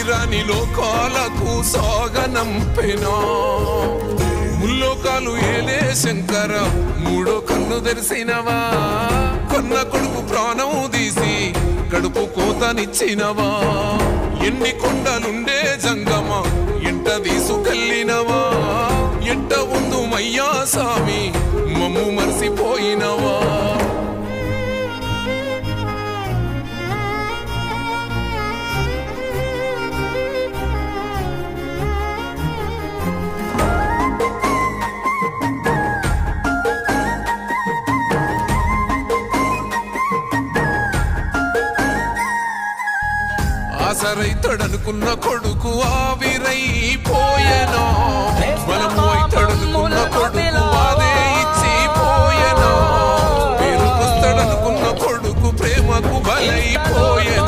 రాని లోకాలకు సాగనంపెనా ముల్లోకాలు ఏలే శంకర మూడో కన్ను తెరిసినవా కన్న కొడుకు ప్రాణం తీసి కడుపు కోతనిచ్చినవా ఎన్ని కొండలుండే జంగమ ఎంట తీసుకెళ్ళినవా ఎంట ఉందు మయ్యా సామి మమ్ము మర్చిపోయినవా ఆసరైతడనుకున్న కొడుకు ఆవిరైపోయెనా బలము అయితడనుకున్న కొడుకు అదే ఇచ్చిపోయెనా పేరుకొస్తాడనుకున్న కొడుకు ప్రేమకు బలైపోయెనా